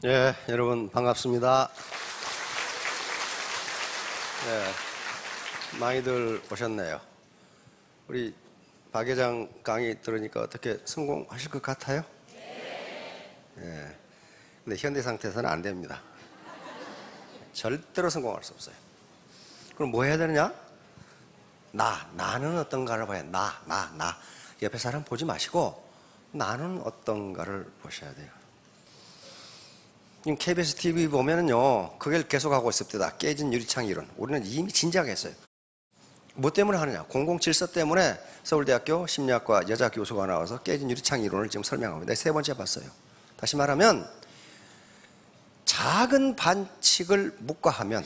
예, 여러분 반갑습니다. 많이들 오셨네요. 우리 박 회장 강의 들으니까 어떻게 성공하실 것 같아요? 예. 근데 현대 상태에서는 안 됩니다. 절대로 성공할 수 없어요. 그럼 뭐 해야 되느냐? 나는 어떤가를 봐야 돼. 나. 옆에 사람 보지 마시고 나는 어떤가를 보셔야 돼요. 지금 KBS TV 보면은요, 그걸 계속하고 있습니다. 깨진 유리창 이론. 우리는 이미 진지하게 했어요. 뭐 때문에 하느냐? 007서 때문에 서울대학교 심리학과 여자 교수가 나와서 깨진 유리창 이론을 지금 설명합니다. 세 번째 봤어요. 다시 말하면 작은 반칙을 묵과하면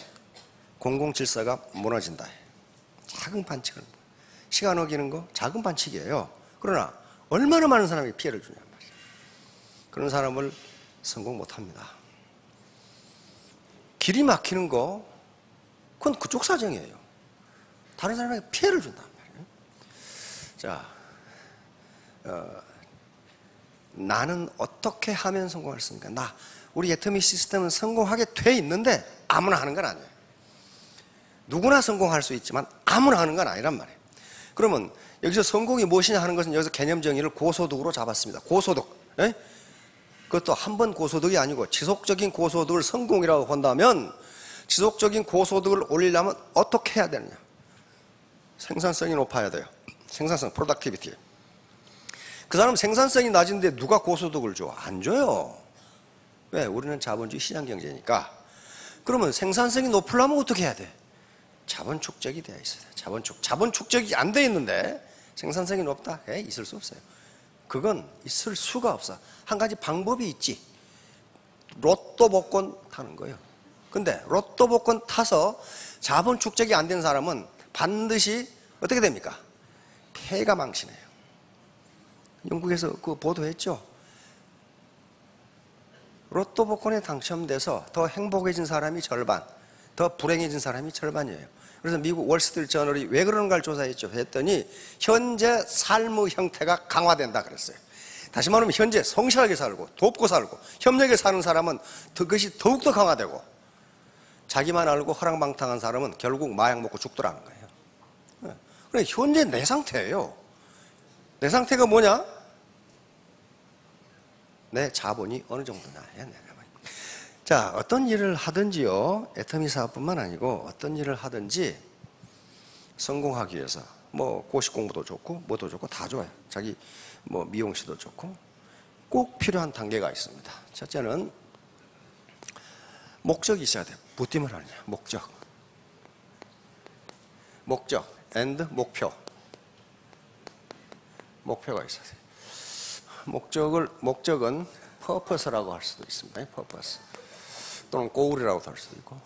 007서가 무너진다. 작은 반칙을. 시간 어기는 거 작은 반칙이에요. 그러나 얼마나 많은 사람에게 피해를 주냐 말이에요. 그런 사람을 성공 못합니다. 길이 막히는 거, 그건 그쪽 사정이에요. 다른 사람에게 피해를 준단 말이에요. 자, 나는 어떻게 하면 성공할 수 있습니까? 우리 애터미 시스템은 성공하게 돼 있는데 아무나 하는 건 아니에요. 누구나 성공할 수 있지만 아무나 하는 건 아니란 말이에요. 그러면 여기서 성공이 무엇이냐 하는 것은 여기서 개념 정의를 고소득으로 잡았습니다. 고소득. 에? 그것도 한 번 고소득이 아니고 지속적인 고소득을 성공이라고 본다면 지속적인 고소득을 올리려면 어떻게 해야 되느냐? 생산성이 높아야 돼요. 생산성, productivity. 그 사람 생산성이 낮은데 누가 고소득을 줘? 안 줘요. 왜? 우리는 자본주의 시장 경제니까. 그러면 생산성이 높으려면 어떻게 해야 돼? 자본 축적이 되어 있어야 돼. 자본 축적이 안 돼 있는데 생산성이 높다? 있을 수 없어요. 그건 있을 수가 없어. 한 가지 방법이 있지. 로또 복권 타는 거예요. 근데 로또 복권 타서 자본 축적이 안 된 사람은 반드시 어떻게 됩니까? 폐가 망신해요. 영국에서 그 보도했죠. 로또 복권에 당첨돼서 더 행복해진 사람이 절반, 더 불행해진 사람이 절반이에요. 그래서 미국 월스트리트 저널이 왜 그러는가를 조사했죠. 했더니 현재 삶의 형태가 강화된다 그랬어요. 다시 말하면 현재 성실하게 살고 돕고 살고 협력에 사는 사람은 그것이 더욱더 강화되고 자기만 알고 허랑방탕한 사람은 결국 마약 먹고 죽더라는 거예요. 그러니까 현재 내 상태예요. 내 상태가 뭐냐? 내 자본이 어느 정도나 해야 내가. 자, 어떤 일을 하든지요, 애터미 사업뿐만 아니고 어떤 일을 하든지 성공하기 위해서 뭐 고시 공부도 좋고 뭐도 좋고 다 좋아요. 자기 뭐 미용실도 좋고 꼭 필요한 단계가 있습니다. 첫째는 목적이 있어야 돼요. 뭐 때문에 하느냐? 목적 and 목표가 있어야 돼요. 목적은 purpose라고 할 수도 있습니다. purpose 또는 goal이라고 할 수도 있고,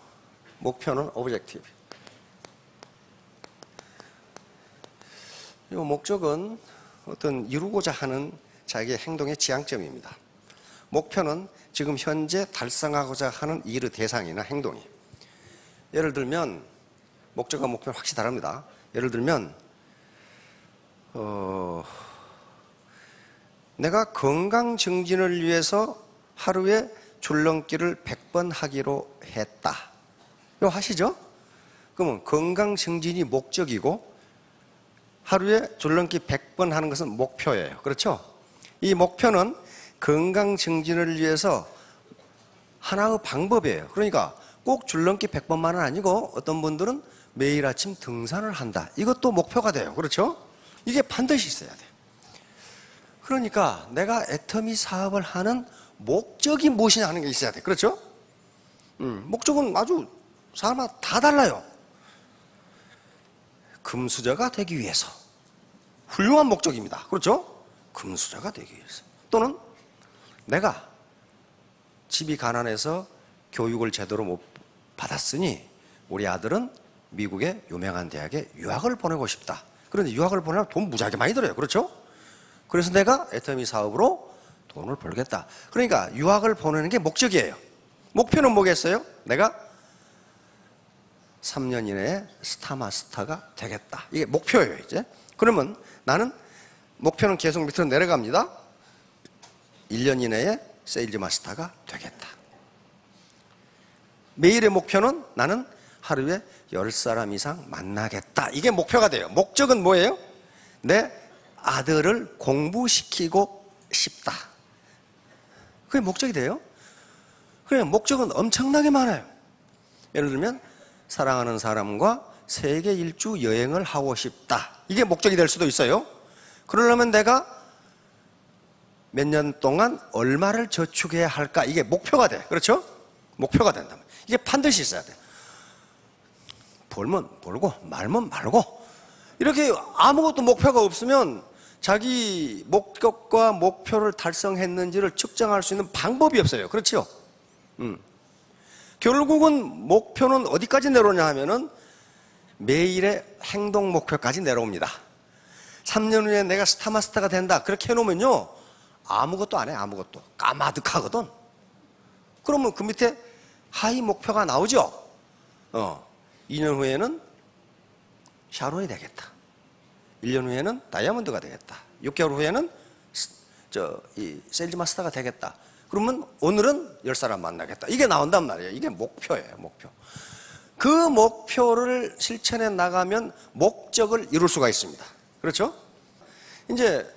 목표는 objective. 이 목적은 어떤 이루고자 하는 자기의 행동의 지향점입니다. 목표는 지금 현재 달성하고자 하는 일의 대상이나 행동이. 예를 들면 목적과 목표는 확실히 다릅니다. 예를 들면 내가 건강 증진을 위해서 하루에 줄넘기를 100번 하기로 했다. 이거 하시죠? 그러면 건강 증진이 목적이고 하루에 줄넘기 100번 하는 것은 목표예요. 그렇죠? 이 목표는 건강 증진을 위해서 하나의 방법이에요. 그러니까 꼭 줄넘기 100번만은 아니고 어떤 분들은 매일 아침 등산을 한다. 이것도 목표가 돼요. 그렇죠? 이게 반드시 있어야 돼요. 그러니까 내가 애터미 사업을 하는 목적이 무엇이냐 하는 게 있어야 돼. 그렇죠? 목적은 아주 사람마다 다 달라요. 금수저가 되기 위해서. 훌륭한 목적입니다. 그렇죠? 금수저가 되기 위해서. 또는 내가 집이 가난해서 교육을 제대로 못 받았으니 우리 아들은 미국의 유명한 대학에 유학을 보내고 싶다. 그런데 유학을 보내면 돈 무지하게 많이 들어요. 그렇죠? 그래서 내가 애터미 사업으로 돈을 벌겠다. 그러니까 유학을 보내는 게 목적이에요. 목표는 뭐겠어요? 내가 3년 이내에 스타마스터가 되겠다. 이게 목표예요, 이제. 그러면 나는 목표는 계속 밑으로 내려갑니다. 1년 이내에 세일즈 마스터가 되겠다. 매일의 목표는 나는 하루에 10사람 이상 만나겠다. 이게 목표가 돼요. 목적은 뭐예요? 내 아들을 공부시키고 싶다. 그게 목적이 돼요. 그래, 목적은 엄청나게 많아요. 예를 들면 사랑하는 사람과 세계 일주 여행을 하고 싶다. 이게 목적이 될 수도 있어요. 그러려면 내가 몇 년 동안 얼마를 저축해야 할까? 이게 목표가 돼. 그렇죠? 목표가 된다면 이게 반드시 있어야 돼. 벌면 벌고 말면 말고 이렇게 아무것도 목표가 없으면 자기 목적과 목표를 달성했는지를 측정할 수 있는 방법이 없어요. 그렇죠? 결국은 목표는 어디까지 내려오냐 하면은 매일의 행동 목표까지 내려옵니다. 3년 후에 내가 스타마스터가 된다. 그렇게 해놓으면요, 아무것도 안 해. 아무것도 까마득하거든. 그러면 그 밑에 하이 목표가 나오죠. 2년 후에는 샤론이 되겠다. 1년 후에는 다이아몬드가 되겠다. 6개월 후에는 이 세일즈 마스터가 되겠다. 그러면 오늘은 10사람 만나겠다. 이게 나온단 말이에요. 이게 목표예요. 목표. 그 목표를 실천해 나가면 목적을 이룰 수가 있습니다. 그렇죠? 이제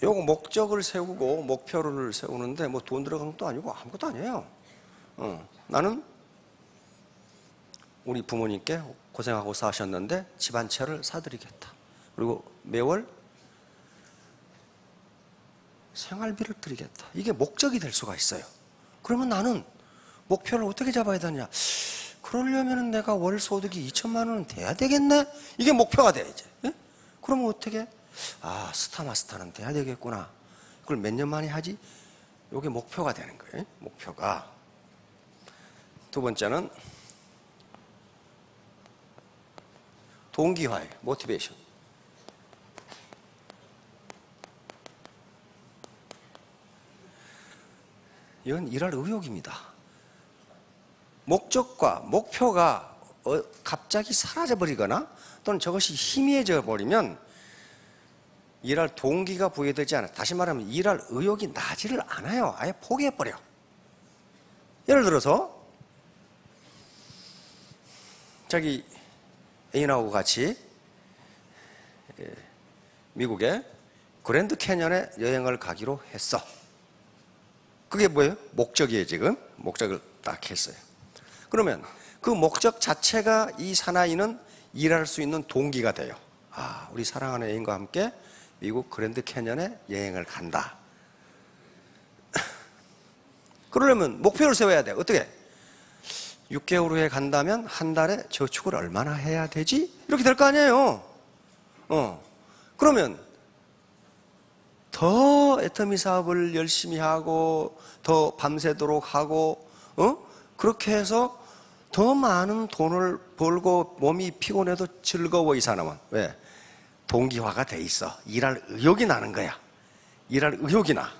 요거 목적을 세우고 목표를 세우는데 뭐 돈 들어간 것도 아니고 아무것도 아니에요. 나는 우리 부모님께 고생하고 사셨는데 집 한 채를 사드리겠다. 그리고 매월 생활비를 드리겠다. 이게 목적이 될 수가 있어요. 그러면 나는 목표를 어떻게 잡아야 되느냐? 그러려면 내가 월 소득이 2천만 원은 돼야 되겠네? 이게 목표가 돼, 이제. 예? 그러면 어떻게? 아, 스타마스터는 돼야 되겠구나. 그걸 몇 년 만에 하지? 이게 목표가 되는 거예요. 목표가. 두 번째는 동기화예요. 모티베이션. 이건 일할 의욕입니다. 목적과 목표가 갑자기 사라져버리거나 또는 저것이 희미해져 버리면 일할 동기가 부여되지 않아요. 다시 말하면 일할 의욕이 나지를 않아요. 아예 포기해버려. 예를 들어서 자기 애인하고 같이 미국의 그랜드 캐년에 여행을 가기로 했어. 그게 뭐예요? 목적이에요. 지금 목적을 딱 했어요. 그러면 그 목적 자체가 이 사나이는 일할 수 있는 동기가 돼요. 아, 우리 사랑하는 애인과 함께 미국 그랜드 캐년에 여행을 간다. 그러려면 목표를 세워야 돼. 어떻게? 6개월 후에 간다면 한 달에 저축을 얼마나 해야 되지? 이렇게 될 거 아니에요. 그러면 더 애터미 사업을 열심히 하고 더 밤새도록 하고 그렇게 해서 더 많은 돈을 벌고 몸이 피곤해도 즐거워. 이 사람은 왜? 동기화가 돼 있어. 일할 의욕이 나는 거야. 일할 의욕이 나.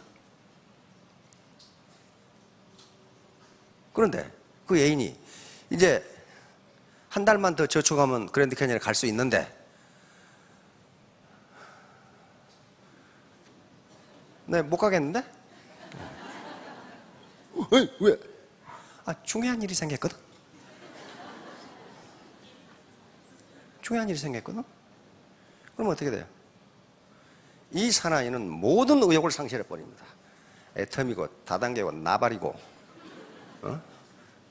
그런데 그 애인이 이제 한 달만 더 저축하면 그랜드 캐년에 갈 수 있는데 네, 못 가겠는데? 왜? 아, 중요한 일이 생겼거든? 중요한 일이 생겼거든? 그럼 어떻게 돼요? 이 사나이는 모든 의욕을 상실해버립니다. 애터미고 다단계고 나발이고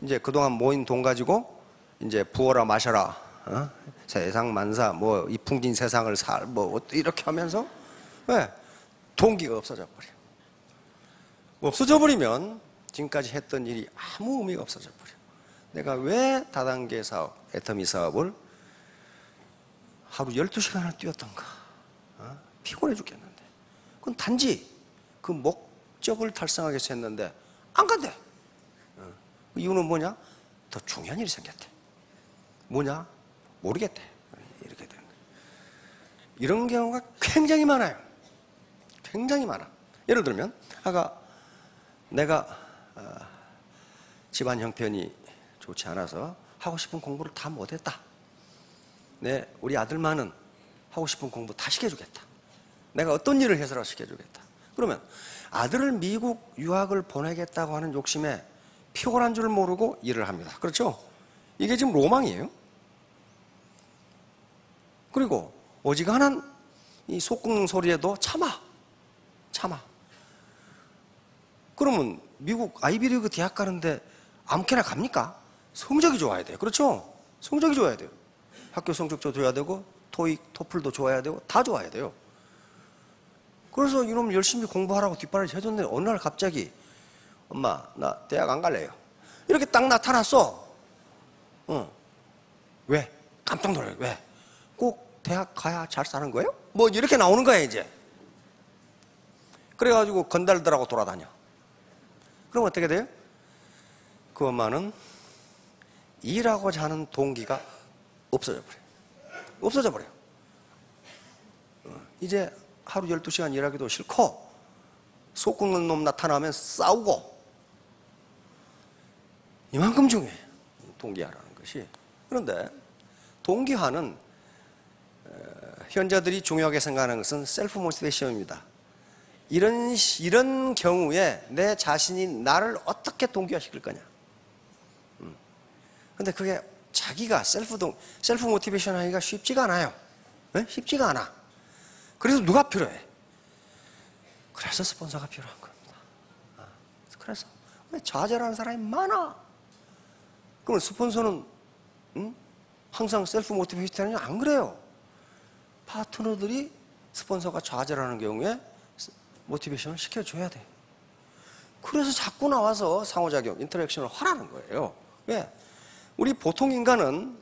이제 그동안 모인 돈 가지고 이제 부어라 마셔라 세상 만사 뭐 이 풍진 세상을 뭐 이렇게 하면서 왜? 동기가 없어져 버려. 없어져 버리면 지금까지 했던 일이 아무 의미가 없어져 버려. 내가 왜 다단계 사업, 애터미 사업을 하루 12시간을 뛰었던가? 피곤해 죽겠는데. 그건 단지 그 목적을 달성하기 위해서 했는데 안 간대. 그 이유는 뭐냐? 더 중요한 일이 생겼대. 뭐냐? 모르겠대. 이렇게 되는 거예요. 이런 경우가 굉장히 많아요. 굉장히 많아. 예를 들면 아까 내가 집안 형편이 좋지 않아서 하고 싶은 공부를 다 못했다. 우리 아들만은 하고 싶은 공부 다 시켜주겠다. 내가 어떤 일을 해서라도 시켜주겠다. 그러면 아들을 미국 유학을 보내겠다고 하는 욕심에 피곤한 줄 모르고 일을 합니다. 그렇죠? 이게 지금 로망이에요. 그리고 어지간한 이 속 끓는 소리에도 참아. 그러면 미국 아이비리그 대학 가는데 아무렇게나 갑니까? 성적이 좋아야 돼요. 그렇죠? 성적이 좋아야 돼요. 학교 성적도 좋아야 되고 토익, 토플도 좋아야 되고 다 좋아야 돼요. 그래서 이놈 열심히 공부하라고 뒷바라지 해줬는데 어느 날 갑자기 엄마 나 대학 안 갈래요. 이렇게 딱 나타났어. 왜? 깜짝 놀라요. 왜? 꼭 대학 가야 잘 사는 거예요? 뭐 이렇게 나오는 거야 이제. 그래가지고 건달들하고 돌아다녀. 그럼 어떻게 돼요? 그 엄마는 일하고자 하는 동기가 없어져 버려요. 이제 하루 12시간 일하기도 싫고 속 끓는 놈 나타나면 싸우고 이만큼 중요해요. 동기화라는 것이. 그런데 동기화는 현자들이 중요하게 생각하는 것은 셀프 모티베이션입니다. 이런 경우에 내 자신이 나를 어떻게 동기화시킬 거냐. 근데 그게 자기가 셀프 모티베이션 하기가 쉽지가 않아요. 네? 쉽지가 않아. 그래서 누가 필요해? 그래서 스폰서가 필요한 겁니다. 그래서 왜 좌절하는 사람이 많아? 그러면 스폰서는 항상 셀프 모티베이션이 안 그래요. 파트너들이 스폰서가 좌절하는 경우에 모티베이션을 시켜줘야 돼. 그래서 자꾸 나와서 상호작용, 인터랙션을 하라는 거예요. 왜? 우리 보통 인간은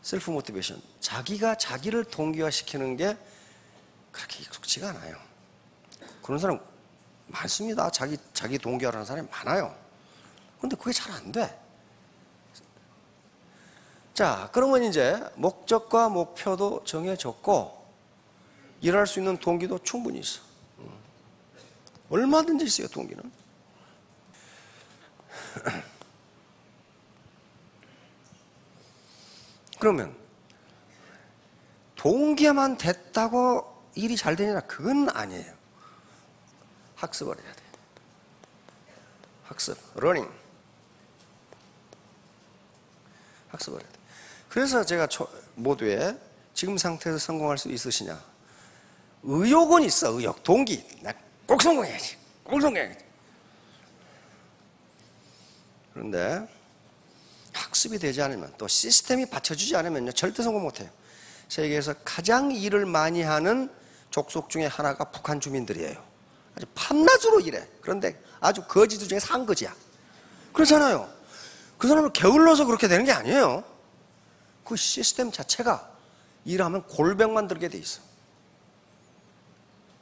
셀프 모티베이션, 자기가 자기를 동기화시키는 게 그렇게 익숙지가 않아요. 그런 사람 많습니다. 자기 동기화하는 사람이 많아요. 그런데 그게 잘 안 돼. 자, 그러면 이제 목적과 목표도 정해졌고 일할 수 있는 동기도 충분히 있어. 얼마든지 있어요, 동기는. 그러면 동기만 됐다고 일이 잘 되냐? 그건 아니에요. 학습을 해야 돼요. 학습, 러닝. 학습을 해야 돼요. 그래서 제가 모두에 지금 상태에서 성공할 수 있으시냐? 의욕은 있어, 의욕, 동기. 나 꼭 성공해야지. 꼭 성공해야지. 그런데 학습이 되지 않으면 또 시스템이 받쳐주지 않으면 절대 성공 못해요. 세계에서 가장 일을 많이 하는 족속 중에 하나가 북한 주민들이에요. 아주 밤낮으로 일해. 그런데 아주 거지들 중에 상거지야. 그렇잖아요. 그 사람을 게을러서 그렇게 되는 게 아니에요. 그 시스템 자체가 일하면 골병만 들게 돼 있어.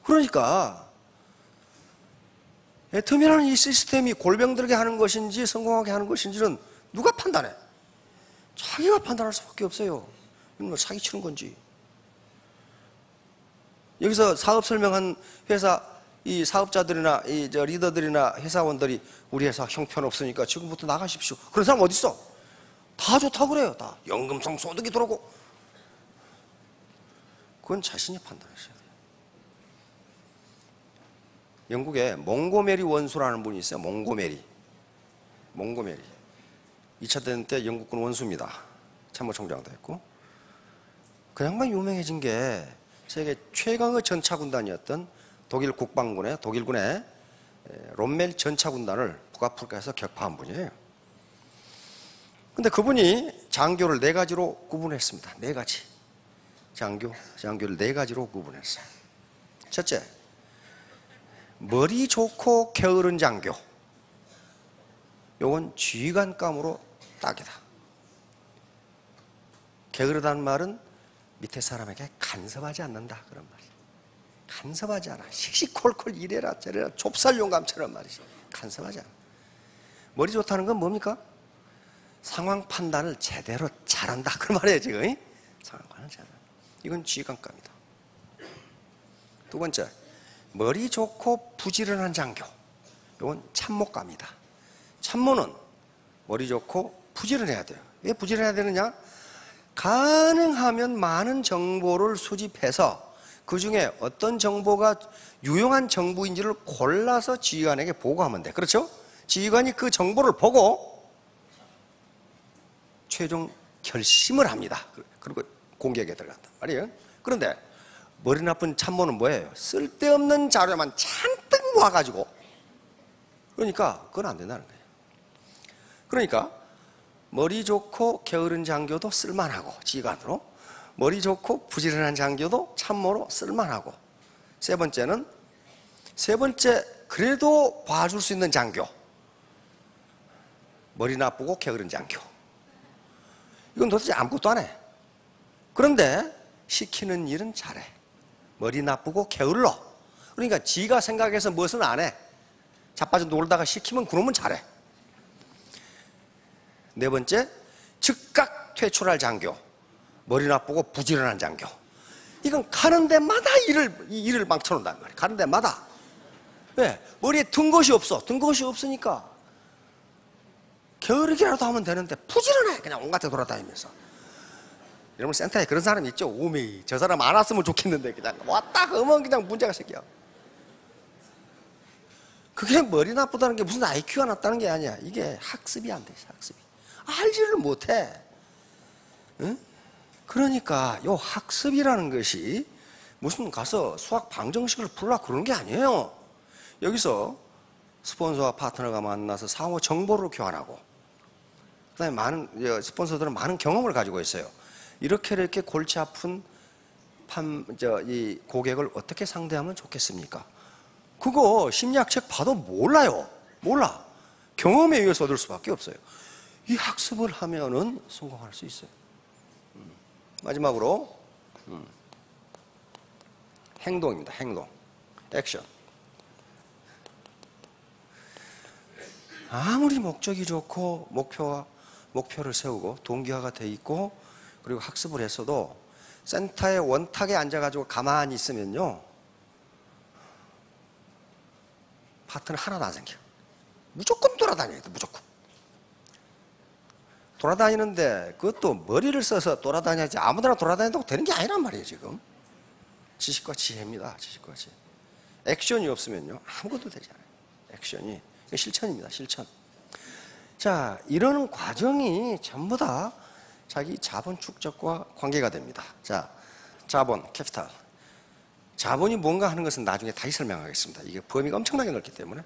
그러니까 애터미라는 이 시스템이 골병 들게 하는 것인지 성공하게 하는 것인지는 누가 판단해? 자기가 판단할 수밖에 없어요. 이건 뭐 사기치는 건지. 여기서 사업 설명한 회사 이 사업자들이나 리더들이나 회사원들이 우리 회사 형편없으니까 지금부터 나가십시오. 그런 사람 어디 있어? 다 좋다고 그래요. 다 연금성 소득이 들어오고. 그건 자신이 판단하셔야 돼요. 영국에 몽고메리 원수라는 분이 있어요. 몽고메리. 2차 대전 때 영국군 원수입니다. 참모총장도 했고. 그 양반 유명해진 게 세계 최강의 전차군단이었던 독일군의 롬멜 전차군단을 북아프리카에서 격파한 분이에요. 근데 그분이 장교를 4가지로 구분했습니다. 4가지. 장교를 4가지로 구분했어요. 첫째, 머리 좋고 게으른 장교. 요건 지휘관감으로 딱이다. 게으르다는 말은 밑에 사람에게 간섭하지 않는다 그런 말이에요. 간섭하지 않아. 시시콜콜 이래라 저래라 좁쌀용감처럼 말이죠. 간섭하지 않아. 머리 좋다는 건 뭡니까? 상황 판단을 제대로 잘한다 그 말이에요 지금. 상황 판단을 잘한다. 이건 지휘관감이다. 두 번째, 머리 좋고 부지런한 장교. 이건 참모감이다. 참모는 머리 좋고 부지런해야 돼요. 왜 부지런해야 되느냐? 가능하면 많은 정보를 수집해서 그 중에 어떤 정보가 유용한 정보인지를 골라서 지휘관에게 보고하면 돼. 그렇죠? 지휘관이 그 정보를 보고 최종 결심을 합니다. 그리고 공격에 들어간단 말이에요. 그런데 머리 나쁜 참모는 뭐예요? 쓸데없는 자료만 잔뜩 모아가지고, 그러니까 그건 안 된다는 거예요. 그러니까 머리 좋고 게으른 장교도 쓸만하고 지휘관으로, 머리 좋고 부지런한 장교도 참모로 쓸만하고, 세 번째 그래도 봐줄 수 있는 장교, 머리 나쁘고 게으른 장교. 이건 도대체 아무것도 안 해. 그런데 시키는 일은 잘해. 머리 나쁘고 게을러. 그러니까 지가 생각해서 무엇은 안 해. 자빠져 놀다가 시키면 그놈은 잘해. 네 번째, 즉각 퇴출할 장교, 머리 나쁘고 부지런한 장교. 이건 가는 데마다 일을 망쳐놓는단 말이에요. 가는 데마다. 네, 머리에 든 것이 없어. 든 것이 없으니까 게으르기라도 하면 되는데 부지런해. 그냥 온갖 데 돌아다니면서. 여러분 센터에 그런 사람 있죠? 오메, 저 사람 안 왔으면 좋겠는데 그냥 왔다 그러면 그냥 문제가 생겨. 그게 머리 나쁘다는 게 무슨 IQ가 낮다는 게 아니야. 이게 학습이 안 돼. 학습이 알지를 못해. 응? 그러니까 요 학습이라는 것이 무슨 가서 수학 방정식을 풀라 그런 게 아니에요. 여기서 스폰서와 파트너가 만나서 상호 정보를 교환하고, 그다음에 많은 스폰서들은 많은 경험을 가지고 있어요. 이렇게 골치 아픈 이 고객을 어떻게 상대하면 좋겠습니까? 그거 심리학책 봐도 몰라요. 몰라. 경험에 의해서 얻을 수밖에 없어요. 이 학습을 하면은 성공할 수 있어요. 마지막으로 행동입니다. 행동, 액션. 아무리 목적이 좋고 목표를 세우고 동기화가 돼 있고 그리고 학습을 했어도 센터의 원탁에 앉아가지고 가만히 있으면요, 파트너 하나도 안 생겨. 무조건 돌아다녀야 돼. 무조건 돌아다니는데 그것도 머리를 써서 돌아다녀야지 아무데나 돌아다닌다고 되는 게 아니란 말이에요. 지금 지식과 지혜입니다. 지식과 지혜. 액션이 없으면요 아무것도 되지 않아요. 액션이 실천입니다. 실천. 자, 이런 과정이 전부 다 자기 자본 축적과 관계가 됩니다. 자, 자본, 캐피탈. 자본이 뭔가 하는 것은 나중에 다시 설명하겠습니다. 이게 범위가 엄청나게 넓기 때문에.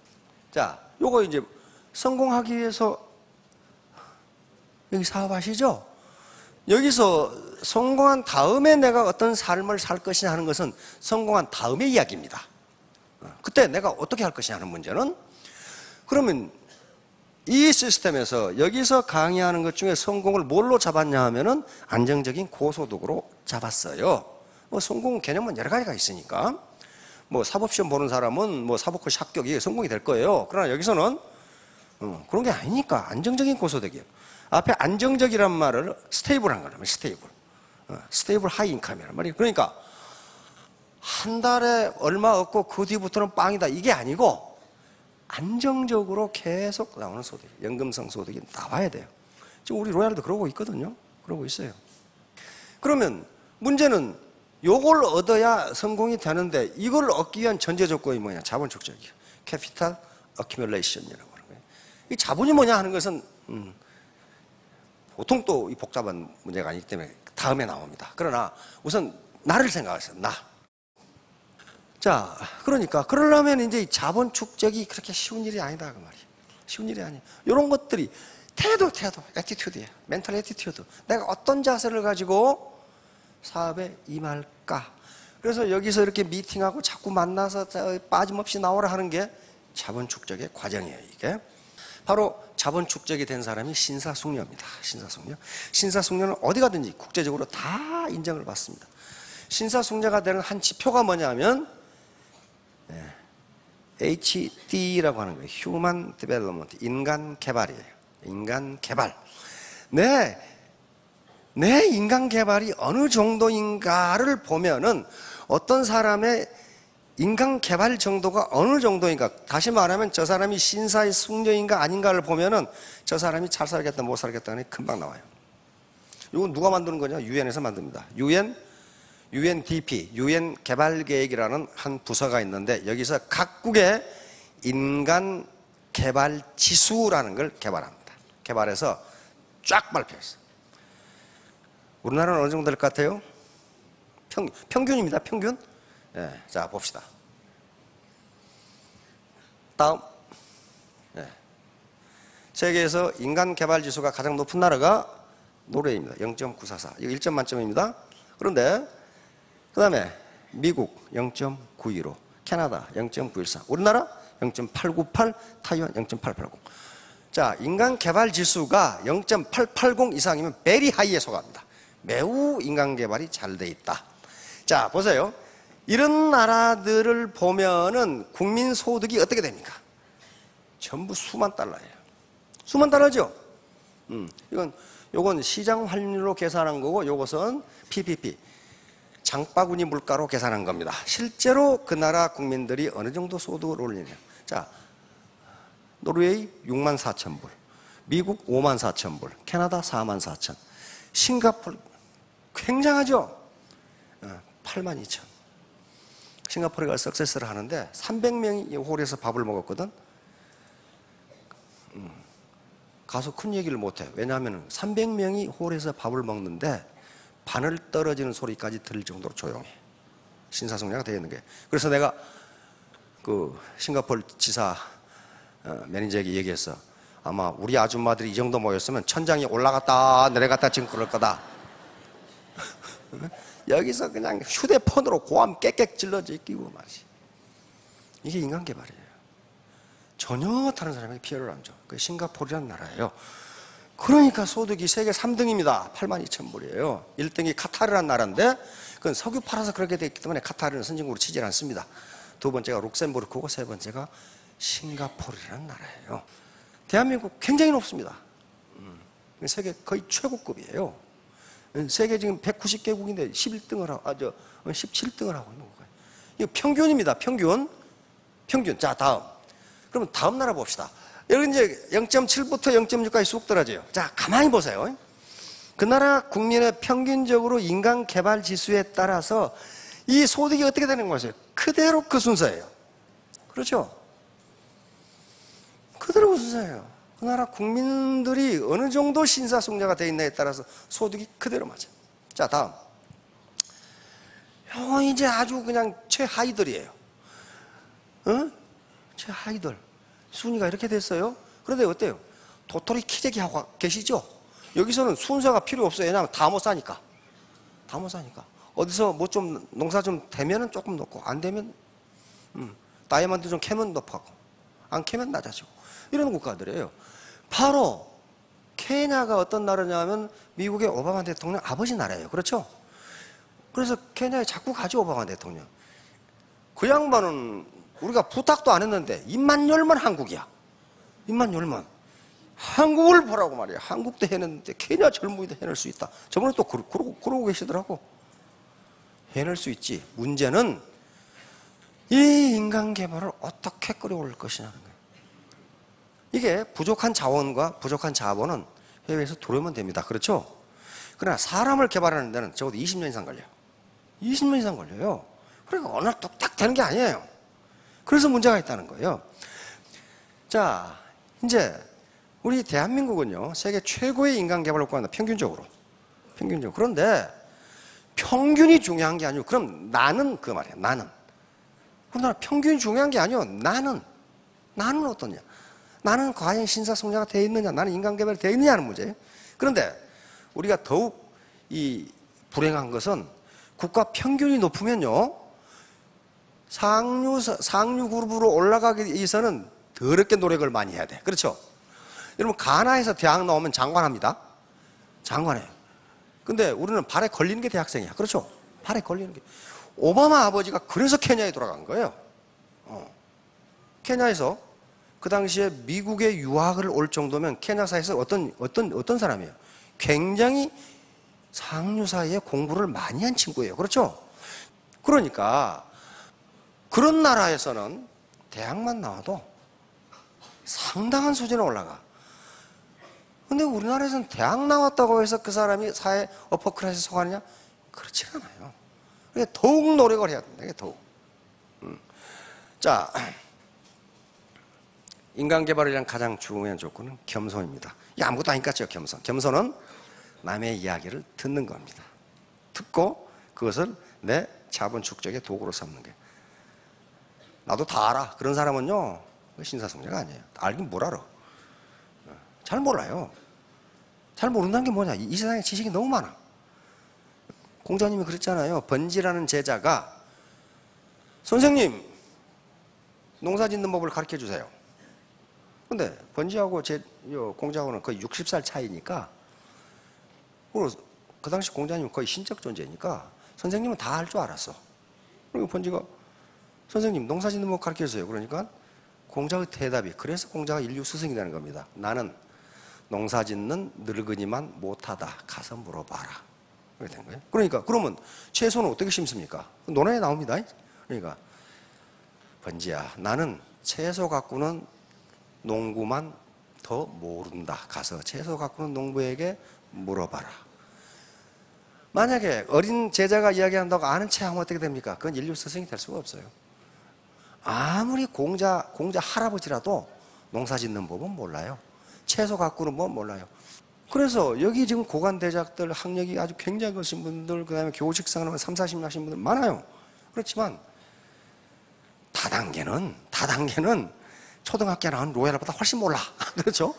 자, 요거 이제 성공하기 위해서 여기 사업하시죠? 여기서 성공한 다음에 내가 어떤 삶을 살 것이냐 하는 것은 성공한 다음의 이야기입니다. 그때 내가 어떻게 할 것이냐 하는 문제는, 그러면 이 시스템에서 여기서 강의하는 것 중에 성공을 뭘로 잡았냐 하면은 안정적인 고소득으로 잡았어요. 뭐 성공 개념은 여러 가지가 있으니까 뭐 사법시험 보는 사람은 뭐 사법고시 합격이 성공이 될 거예요. 그러나 여기서는 그런 게 아니니까 안정적인 고소득이에요. 앞에 안정적이란 말을 스테이블한 거란 말이에요. 스테이블. 스테이블 하이 인컴이란 말이에요. 그러니까 한 달에 얼마 얻고 그 뒤부터는 빵이다 이게 아니고 안정적으로 계속 나오는 소득, 연금성 소득이 나와야 돼요. 지금 우리 로얄도 그러고 있거든요. 그러고 있어요. 그러면 문제는 요걸 얻어야 성공이 되는데 이걸 얻기 위한 전제 조건이 뭐냐? 자본 축적이에요. 캐피탈 어큐뮬레이션이라고 하는 거예요. 이 자본이 뭐냐 하는 것은 보통 또 이 복잡한 문제가 아니기 때문에 다음에 나옵니다. 그러나 우선 나를 생각하세요. 나. 자, 그러니까 그러려면 이제 자본 축적이 그렇게 쉬운 일이 아니다 그 말이에요. 쉬운 일이 아니에요. 이런 것들이 태도, 애티튜드예요. 멘탈 애티튜드. 내가 어떤 자세를 가지고 사업에 임할까? 그래서 여기서 이렇게 미팅하고 자꾸 만나서 빠짐없이 나오라 하는 게 자본 축적의 과정이에요. 이게 바로 자본 축적이 된 사람이 신사숙녀입니다. 신사숙녀. 신사숙녀는 어디 가든지 국제적으로 다 인정을 받습니다. 신사숙녀가 되는 한 지표가 뭐냐면 HD라고 하는 거예요. Human Development, 인간 개발이에요. 인간 개발. 내 인간 개발이 어느 정도인가를 보면은 어떤 사람의 인간 개발 정도가 어느 정도인가, 다시 말하면 저 사람이 신사의 숙녀인가 아닌가를 보면은 저 사람이 잘 살겠다 못 살겠다는 게 금방 나와요. 이건 누가 만드는 거냐? 유엔에서 만듭니다. 유엔 UNDP, UN 개발 계획이라는 한 부서가 있는데 여기서 각국의 인간 개발 지수라는 걸 개발합니다. 개발해서 쫙 발표했어요. 우리나라는 어느 정도 될 것 같아요? 평균입니다. 평균. 네, 자 봅시다. 다음. 네. 세계에서 인간 개발 지수가 가장 높은 나라가 노르웨이입니다. 0.944. 이거 1점 만점입니다. 그런데 그 다음에 미국 0.915, 캐나다 0.914, 우리나라 0.898, 타이완 0.880. 자, 인간 개발 지수가 0.880 이상이면 베리 하이에 속합니다. 매우 인간 개발이 잘 돼 있다. 자, 보세요. 이런 나라들을 보면은 국민 소득이 어떻게 됩니까? 전부 수만 달러예요. 수만 달러죠? 요건 시장 환율로 계산한 거고, 요것은 PPP, 장바구니 물가로 계산한 겁니다. 실제로 그 나라 국민들이 어느 정도 소득을 올리냐. 자, 노르웨이 64,000불, 미국 54,000불, 캐나다 44,000, 싱가포르 굉장하죠? 82,000. 싱가포르가 석세스를 하는데 300명이 홀에서 밥을 먹었거든. 가서 큰 얘기를 못해. 왜냐하면 300명이 홀에서 밥을 먹는데 바늘 떨어지는 소리까지 들릴 정도로 조용해. 신사숙녀가 되어 있는 게. 그래서 내가 그 싱가포르 지사 매니저에게 얘기했어. 아마 우리 아줌마들이 이 정도 모였으면 천장이 올라갔다 내려갔다 지금 그럴 거다. 여기서 그냥 휴대폰으로 고함 깨깨 찔러져 있기고 말이지. 이게 인간 개발이에요. 전혀 다른 사람에게 피해를 안 줘. 그 싱가포르라는 나라예요. 그러니까 소득이 세계 3등입니다. 82,000불이에요. 1등이 카타르라는 나라인데 그건 석유 팔아서 그렇게 돼 있기 때문에 카타르는 선진국으로 치질 않습니다. 두 번째가 룩셈부르크고 세 번째가 싱가포르라는 나라예요. 대한민국 굉장히 높습니다. 세계 거의 최고급이에요. 세계 지금 190개국인데 11등을 하고, 17등을 하고 있는 거예요. 이거 평균입니다. 평균. 자, 다음. 그러면 다음 나라 봅시다. 여기 이제 0.7부터 0.6까지 쑥 떨어져요. 자, 가만히 보세요. 그 나라 국민의 평균적으로 인간 개발 지수에 따라서 이 소득이 어떻게 되는 거죠? 그대로 그 순서예요. 그렇죠? 그대로 그 순서예요. 그 나라 국민들이 어느 정도 신사숙녀가 되어 있냐에 따라서 소득이 그대로 맞아요. 자, 다음. 이제 아주 그냥 최하위들이에요. 최하위들. 순위가 이렇게 됐어요. 그런데 어때요? 도토리 키재기 하고 계시죠? 여기서는 순서가 필요 없어요. 왜냐하면 다 못 사니까. 다 못 사니까. 어디서 뭐 좀 농사 좀 되면은 조금 높고, 안 되면, 다이아몬드 좀 캐면 높아고, 안 캐면 낮아지고. 이런 국가들이에요. 바로 케냐가 어떤 나라냐면 미국의 오바마 대통령 아버지 나라예요. 그렇죠? 그래서 케냐에 자꾸 가죠, 오바마 대통령. 그 양반은 우리가 부탁도 안 했는데 입만 열면 한국이야. 입만 열면 한국을 보라고 말이야. 한국도 해냈는데 케냐 젊은이도 해낼 수 있다. 저번에 또 그러고 계시더라고. 해낼 수 있지. 문제는 이 인간 개발을 어떻게 끌어올 것이냐는 거예요. 이게 부족한 자원과 부족한 자본은 해외에서 들어오면 됩니다. 그렇죠? 그러나 사람을 개발하는 데는 적어도 20년 이상 걸려요. 20년 이상 걸려요. 그러니까 어느 날 뚝딱 되는 게 아니에요. 그래서 문제가 있다는 거예요. 자, 이제 우리 대한민국은요, 세계 최고의 인간 개발 국가입니다. 평균적으로. 그런데 평균이 중요한 게 아니고, 그럼 나는 그 말이야. 나는. 그럼 평균이 중요한 게 아니고, 나는 어떠냐? 나는 과연 신사숙녀가 되어 있느냐? 나는 인간 개발이 되어 있느냐는 문제예요. 그런데 우리가 더욱 이 불행한 것은 국가 평균이 높으면요, 상류 그룹으로 올라가기 위해서는 더럽게 노력을 많이 해야 돼. 그렇죠? 여러분, 가나에서 대학 나오면 장관합니다. 장관해요. 근데 우리는 발에 걸리는 게 대학생이야. 그렇죠? 발에 걸리는 게. 오바마 아버지가 그래서 케냐에 돌아간 거예요. 케냐에서 그 당시에 미국에 유학을 올 정도면 케냐사에서 어떤 사람이에요? 굉장히 상류 사이에 공부를 많이 한 친구예요. 그렇죠? 그러니까 그런 나라에서는 대학만 나와도 상당한 수준에 올라가. 근데 우리나라에서는 대학 나왔다고 해서 그 사람이 사회 어퍼클래스에 속하느냐? 그렇지 않아요. 그러니까 더욱 노력을 해야 된다. 더욱. 자, 인간 개발을 위한 가장 중요한 조건은 겸손입니다. 이 아무것도 아니까 겸손. 겸손은 남의 이야기를 듣는 겁니다. 듣고 그것을 내 자본 축적의 도구로 삼는 게. 나도 다 알아. 그런 사람은요, 신사성자가 아니에요. 알긴 뭘 알아. 잘 몰라요. 잘 모른다는 게 뭐냐. 이 세상에 지식이 너무 많아. 공자님이 그랬잖아요. 번지라는 제자가 선생님, 농사 짓는 법을 가르쳐 주세요. 근데 번지하고 공자하고는 거의 60살 차이니까, 그 당시 공자님은 거의 신적 존재니까 선생님은 다 할 줄 알았어. 그리고 번지가 선생님 농사 짓는 법 가르쳐 주세요. 그러니까 공자의 대답이, 그래서 공자가 인류 스승이 되는 겁니다. 나는 농사 짓는 늙은이만 못하다. 가서 물어봐라. 그렇게 된 거예요. 그러니까 그러면 채소는 어떻게 심습니까? 논어에 나옵니다. 그러니까 번지야, 나는 채소 갖고는 농부만 더 모른다. 가서 채소 갖고는 농부에게 물어봐라. 만약에 어린 제자가 이야기한다고 아는 체 하면 어떻게 됩니까? 그건 인류 스승이 될 수가 없어요. 아무리 공자 할아버지라도 농사 짓는 법은 몰라요. 채소 갖고는 뭐 몰라요. 그래서 여기 지금 고관대작들, 학력이 아주 굉장히 크신 분들, 그 다음에 교직생활을 3, 40년 하신 분들 많아요. 그렇지만 다단계는 초등학교 나온 로얄보다 훨씬 몰라. 그렇죠?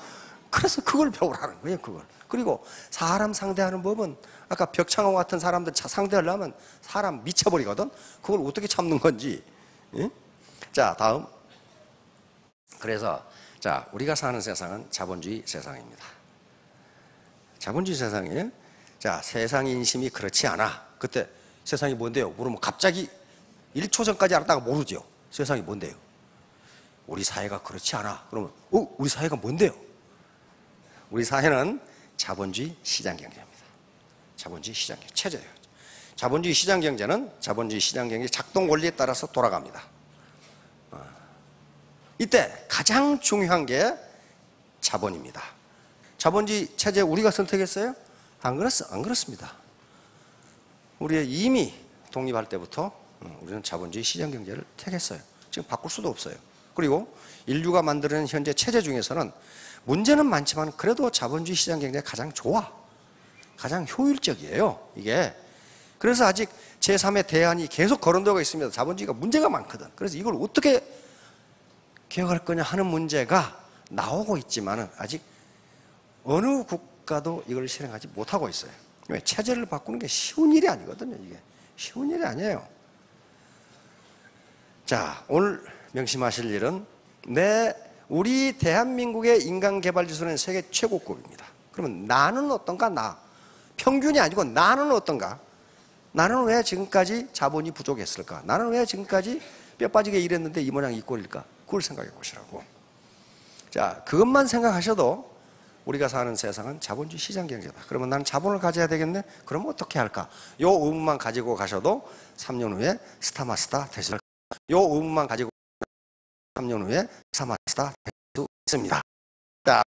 그래서 그걸 배우라는 거예요, 그걸. 그리고 사람 상대하는 법은 아까 벽창호 같은 사람들 상대하려면 사람 미쳐버리거든? 그걸 어떻게 참는 건지. 예? 자, 다음. 그래서, 자, 우리가 사는 세상은 자본주의 세상입니다. 자본주의 세상에, 자, 세상 인심이 그렇지 않아. 그때 세상이 뭔데요? 물으면 갑자기 1초 전까지 알았다가 모르죠. 세상이 뭔데요? 우리 사회가 그렇지 않아. 그러면, 우리 사회가 뭔데요? 우리 사회는 자본주의 시장경제입니다. 자본주의 시장경제, 체제예요. 자본주의 시장경제는 자본주의 시장경제 작동 원리에 따라서 돌아갑니다. 이때 가장 중요한 게 자본입니다. 자본주의 체제 우리가 선택했어요? 안 그렇습니다. 우리가 이미 독립할 때부터 우리는 자본주의 시장경제를 택했어요. 지금 바꿀 수도 없어요. 그리고 인류가 만드는 현재 체제 중에서는 문제는 많지만 그래도 자본주의 시장경제가 가장 좋아. 가장 효율적이에요, 이게. 그래서 아직 제3의 대안이 계속 거론되고 있습니다. 자본주의가 문제가 많거든. 그래서 이걸 어떻게 개혁할 거냐 하는 문제가 나오고 있지만 아직 어느 국가도 이걸 실행하지 못하고 있어요. 왜? 체제를 바꾸는 게 쉬운 일이 아니거든요, 이게. 쉬운 일이 아니에요. 자, 오늘 명심하실 일은 우리 대한민국의 인간개발지수는 세계 최고급입니다. 그러면 나는 어떤가? 평균이 아니고 나는 어떤가? 나는 왜 지금까지 자본이 부족했을까? 나는 왜 지금까지 뼈 빠지게 일했는데 이 모양 이 꼴일까? 그걸 생각해 보시라고. 자, 그것만 생각하셔도 우리가 사는 세상은 자본주의 시장경제다. 그러면 나는 자본을 가져야 되겠네? 그럼 어떻게 할까? 요 의문만 가지고 가셔도 3년 후에 스타마스타 되실 요 의문만 가지고 3년 후에 스타마스타 될 수 있습니다. 자,